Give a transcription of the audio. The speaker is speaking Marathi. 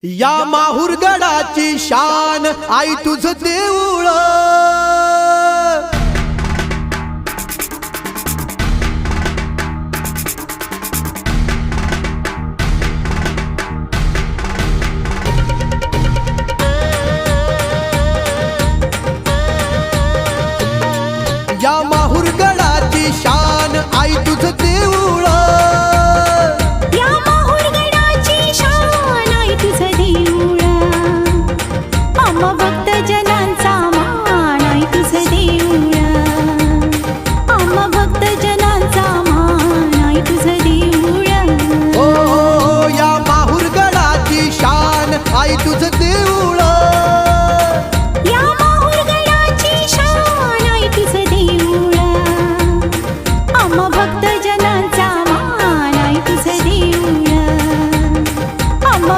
या माहुरगडाची शान आई तुझं देऊळ। या माहुरगडाची शान आई तुझं देऊळ। या माहुरगडाची शान आई तुझं देऊळ। आम्हा भक्त जनांचा मान आई तुझं देऊळ। आम्हा भक्त जनांचा मान आई तुझं देऊळ। ओ या माहुरगडाची शान आई तुझं